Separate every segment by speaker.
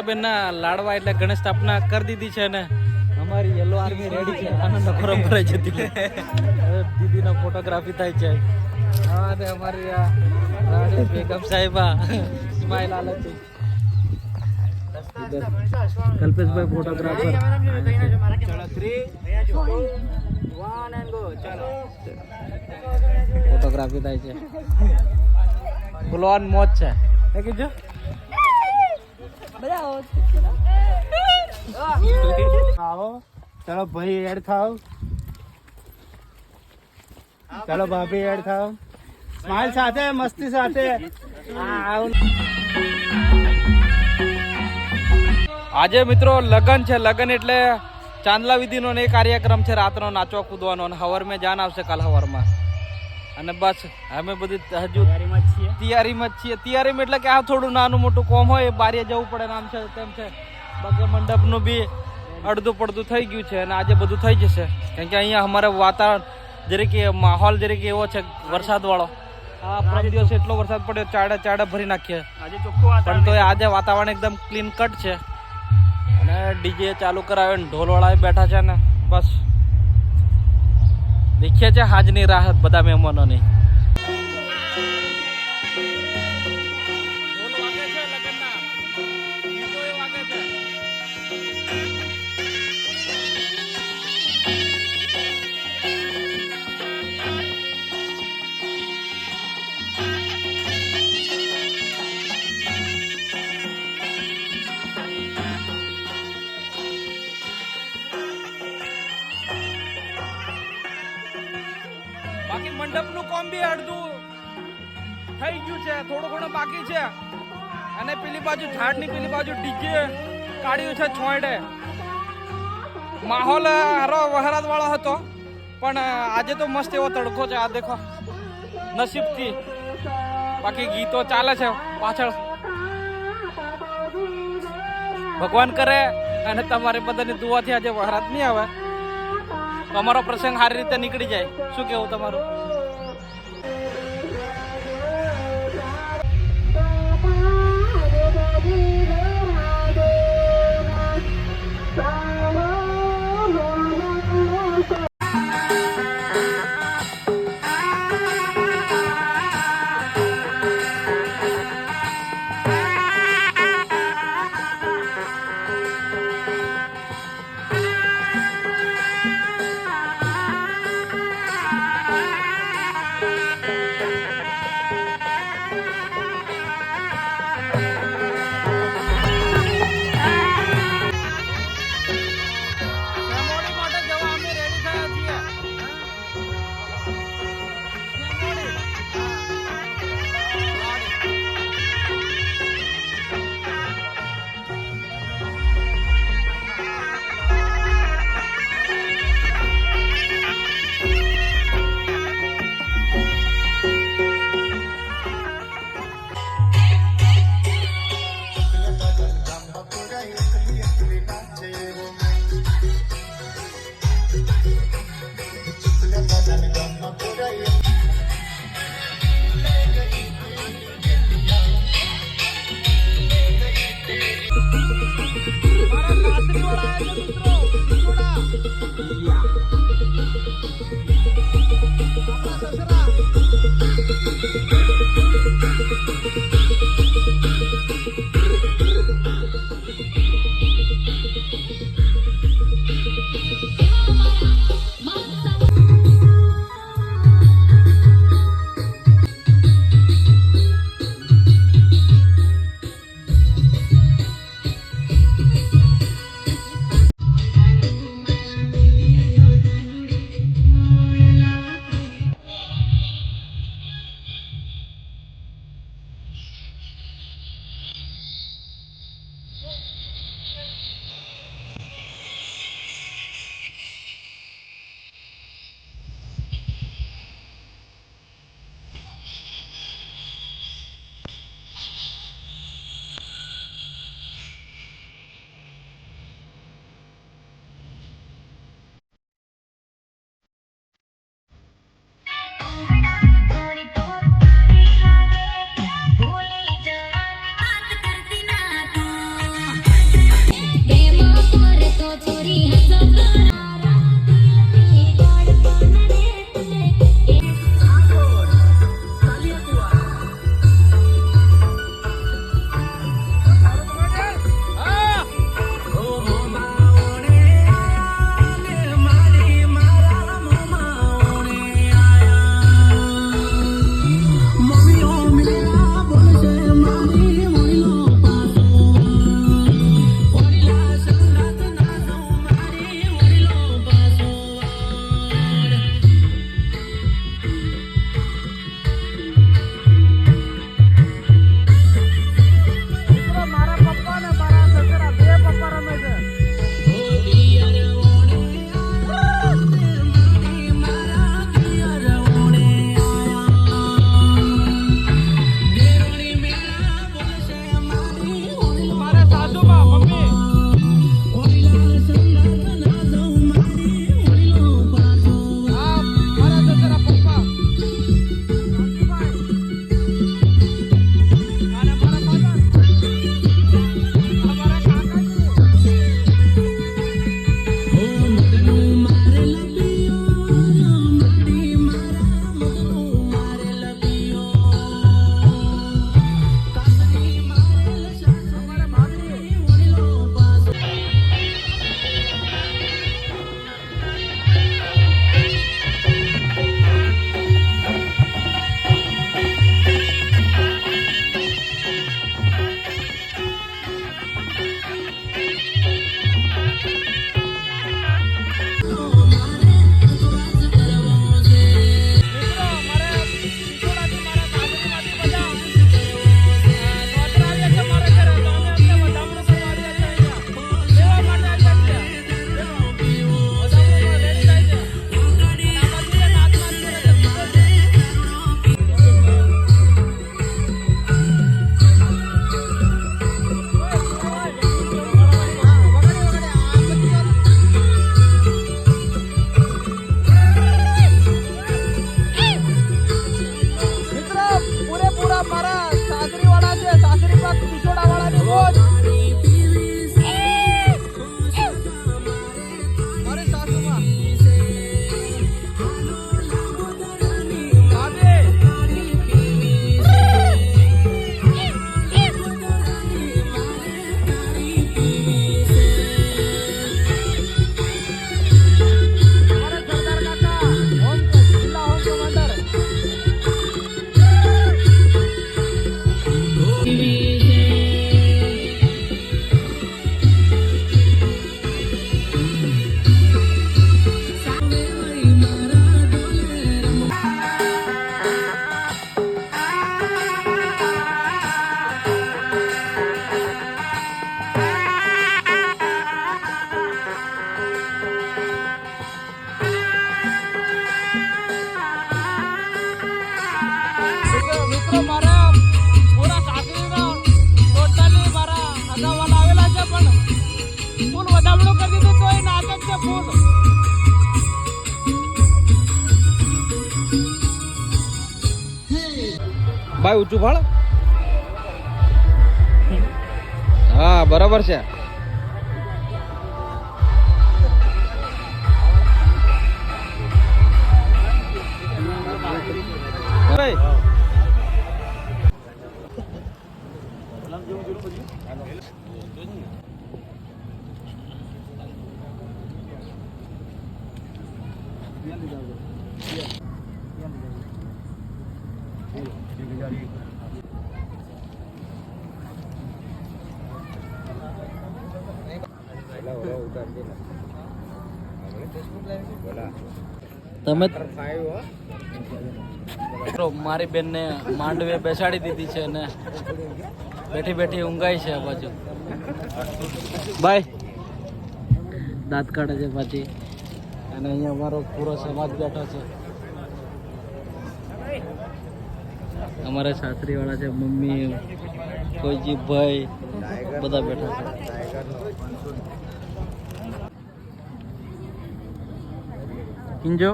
Speaker 1: બેનના લાડવા એટલે ગણેશ સ્થાપના કરી દીધી છે ને અમારી યલો આર્મી રેડી છે. આનંદ ખોરાક ભરાઈ જતી દીદીનો ફોટોગ્રાફી થાય છે. હા ને અમારી રાણી બેગમ સાહેબા સ્માઈલ આલે છે. કલ્પેશભાઈ ફોટોગ્રાફર. ચલો 3 1 એન્ડ ગો. ચલો ફોટોગ્રાફી થાય છે. ફૂલ ઓન મોજ છે. હે કીજો
Speaker 2: આવો ચલો ભાઈ એડ થાવ. ચલો ભાભી એડ થાવ. સ્માઈલ સાથે મસ્તી સાથે.
Speaker 1: આજે મિત્રો લગન છે. લગન એટલે ચાંદલા વિધિનો એ કાર્યક્રમ છે. રાતનો નાચવા કૂદવાનો અને હવાર મેં જાન આવશે કાલ હવારમાં. અને બસ અમે બધી હજુ તૈયારીમાં જ છીએ. તૈયારીમાં એટલે કે આ થોડું નાનું મોટું કોમ હોય બારીએ જવું પડે નામ છે તેમ છે. બાકી મંડપનું બી અડધું પડધું થઈ ગયું છે અને આજે બધું થઈ જશે. કારણ કે અહીંયા અમારે વાતાવરણ જરીકે માહોલ જરીકે એવો છે વરસાદ વાળો. આ પ્રમ દિવસે એટલો વરસાદ પડ્યો ચાડા ભરી નાખીએ. પણ તો આજે વાતાવરણ એકદમ ક્લીન કટ છે અને ડીજે ચાલુ કરાવે ને ઢોલવાળા બેઠા છે ને બસ દેખીએ છે હાજની રાહત બધા મહેમાનોની. બાકી મંડપનું કામ બી અડધું થઈ ગયું છે. થોડું ઘણું બાકી છે અને પેલી બાજુ ઝાડની પેલી બાજુ ડીજે કાઢ્યું છે છોંયડે. માહોલ હારો વહરાદ વાળો હતો પણ આજે તો મસ્ત એવો તડકો છે. આ દેખો નસીબથી. બાકી ગીતો ચાલે છે પાછળ. ભગવાન કરે અને તમારી બધાની દુઆથી આજે વહરાદ નહીં આવે તો અમારો પ્રસંગ સારી રીતે નીકળી જાય. શું કેવું તમારું? મિત્રો મારા પૂરા સાસરીના ટોટલી મારા હગાવાલા આવેલા છે પણ ફૂલ વધામણું કરી દીધું તો એ નાટક છે ફૂલ. ભાઈ ઊંચું ફાળ. હા બરાબર છે. ભાઈ તમે મારી બેનને માંડવે બેસાડી દીધી છે ને બેઠી બેઠી ઊંઘાઈ છે આ બાજુ. બાય દાંત કાઢે છે પાછી અને અહીંયા અમારો પૂરો સમાજ બેઠો છે. અમારા સાસરી વાળા છે, મમ્મી, કોઈજી ભાઈ બધા બેઠા છે. કિંજો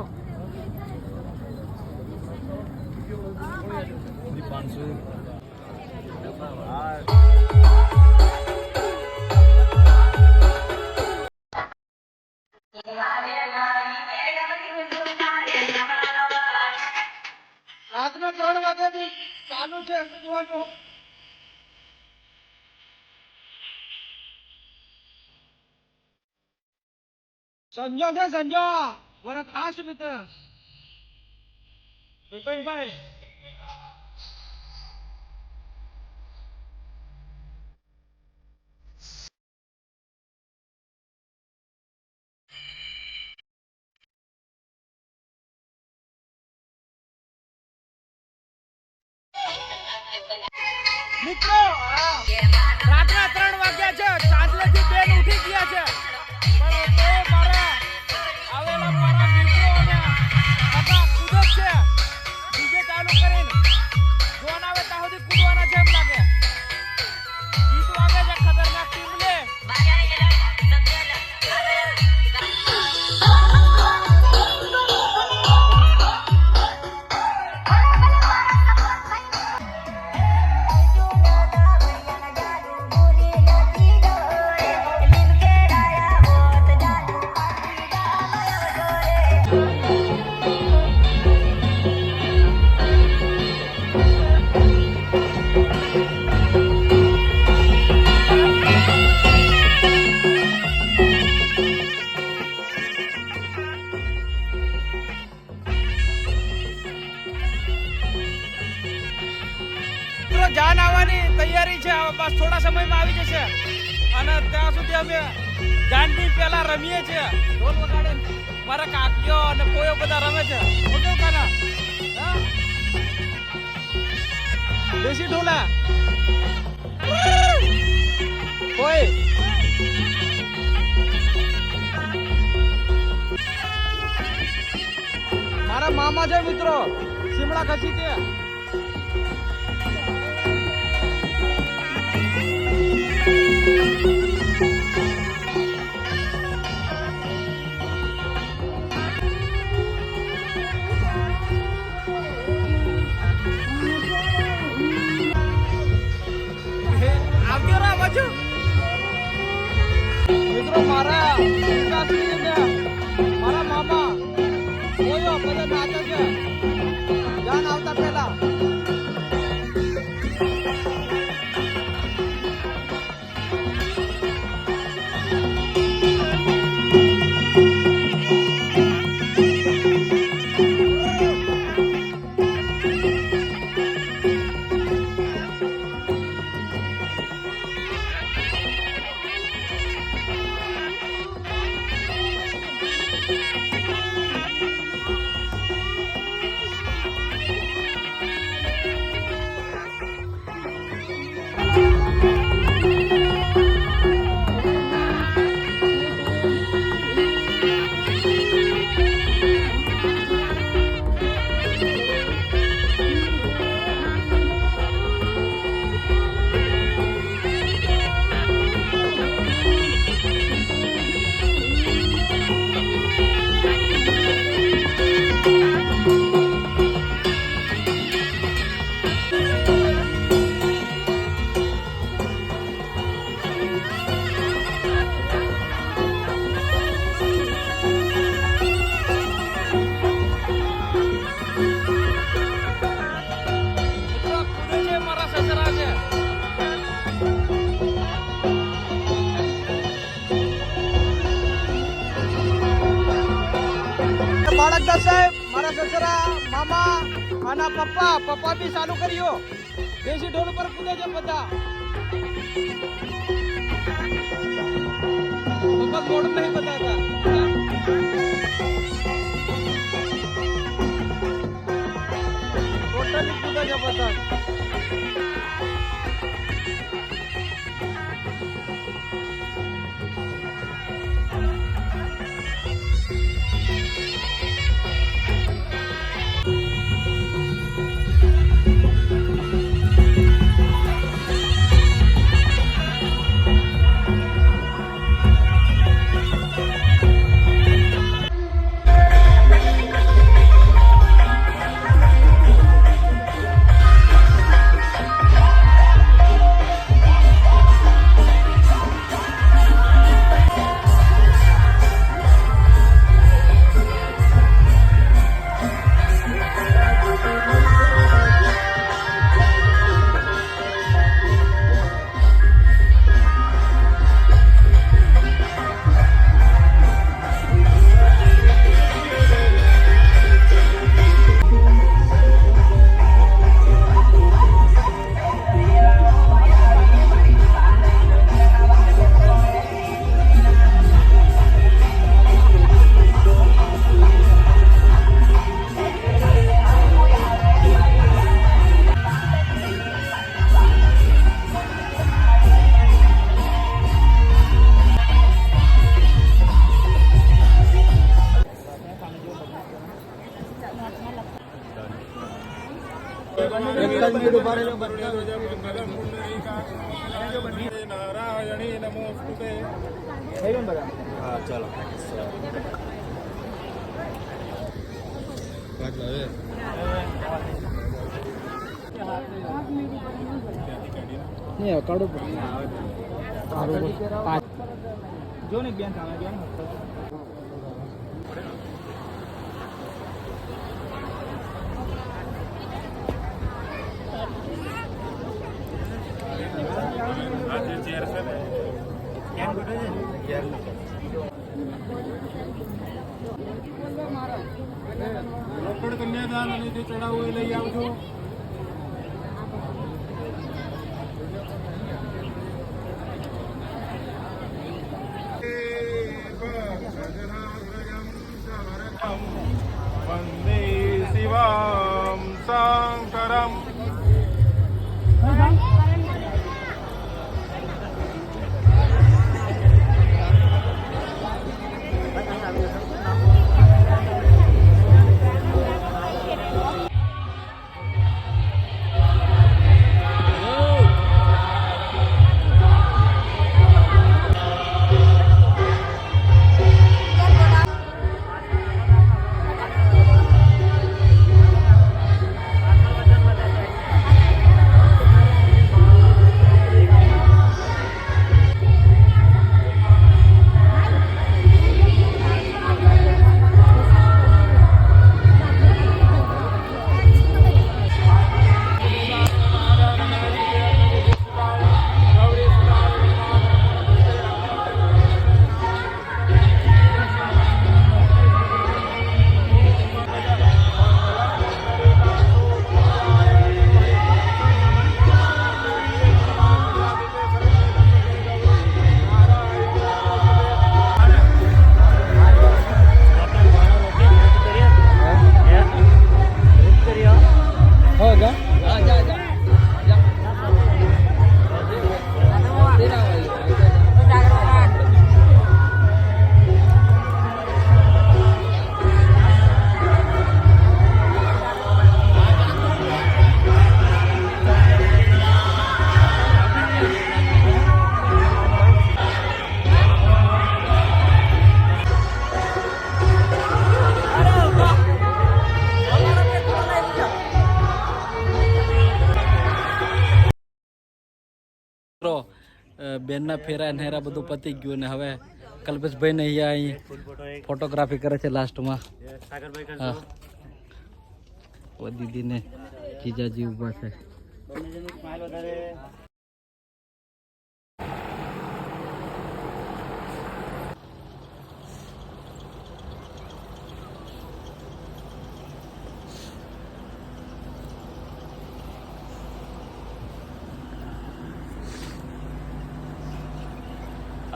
Speaker 1: રાતના 3 વાગ્યાથી ચાલુ છે જોવાનું. સંજો છે સંજો મારા ખાસ મિત્ર વિપિનભાઈ. મિત્રો રાતના 3 વાગ્યા છે, ચાંદલેથી બેન ઉઠી ગયા છે પણ તો મારા આવેલા મારા મિત્રો અને બધા કૂદક છે. ડીજે ચાલુ કરીને જોન આવે ત્યાં સુધી કૂદવાના છે એમ લાગે. ગીત વાગે છે ખતરનાક ટીમને. જાન આવવાની તૈયારી છે, બસ થોડા સમયમાં આવી જશે અને ત્યાં સુધી અમે જાનની પહેલા રમીએ છીએ. ઢોલ વગાડે મારા કાકીઓ અને કોઈઓ બધા રમે છે. ઓકે કાના દેશી ઢોલા કોઈ મારા મામા છે મિત્રો શિમળા ખસી છે. મિત્રો મારા મારા મામા બધા નાચે છે જાન આવતા પહેલા. દાદા સાહેબ મારા સસરા મામા અને પપ્પા બી ચાલુ કર્યો દેશી ઢોલ પર કૂદે છે બધા પપ્પા મોડ નહીં બતાતા ટોટલી કૂદે છે બધા
Speaker 2: નારાયણી નમોસ્તુતે. હા ચાલો
Speaker 1: નહીં અકાળું જો ને બેન થામે બેન
Speaker 2: રોકડ કન્યાદાન અને જે ચડાવવું એ લઈ આવજો. વંદે શિવમ શંકરમ.
Speaker 1: બેનના ફેરા નેરા બધું પતી ગયું ને હવે કલ્પેશભાઈ ને અહીંયા અહીં ફોટોગ્રાફી કરે છે લાસ્ટમાં. હા દીદી ને જીજાજી ઉભા છે.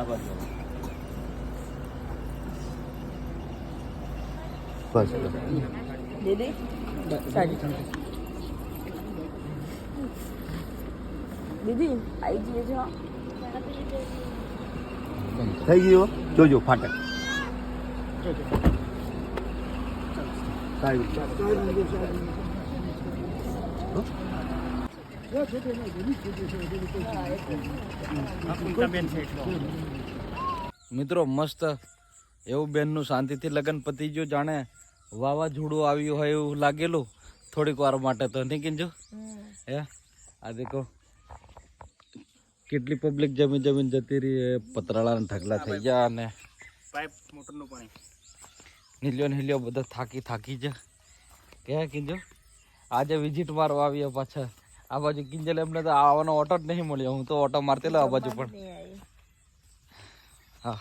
Speaker 2: બસ
Speaker 3: દીદી સાડી દીદી આવી જઈએ છો
Speaker 2: થઈ ગયો જોજો ફાટક
Speaker 1: મિત્રો મસ્ત એવું બેનનું શાંતિથી લગ્ન પતી ગયું જાણે વાવાઝોડું આવ્યું હોય એવું લાગેલું થોડીક વાર માટે તો નહીં કિંજુ હે આ દેખો કેટલી પબ્લિક જમીન જમીન જતી રહી પતરાળા ઢગલા થઈ ગયા અને
Speaker 4: પાઇપ મોટરનું પાણી
Speaker 1: નીલ્યો બધા થાકી છે કે કિંજુ આજે વિઝિટ મારવા આવ્યા પાછા આ બાજુ કિંજલ એમને તો આવવાનો ઓટો જ નહીં મળ્યો હું તો ઓટો મારતેલો આ બાજુ પણ હા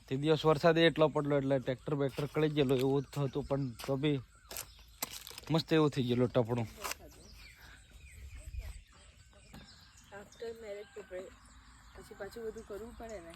Speaker 1: તે દિવસ વરસાદ એટલો પડલો એટલે ટ્રેક્ટર બેક્ટર કળી ગયેલું એવું જ હતું પણ તો બી મસ્ત એવું થઈ ગયેલું ટપણું
Speaker 3: આફ્ટર મેરેજ પછી પાછું બધું કરવું પડે ને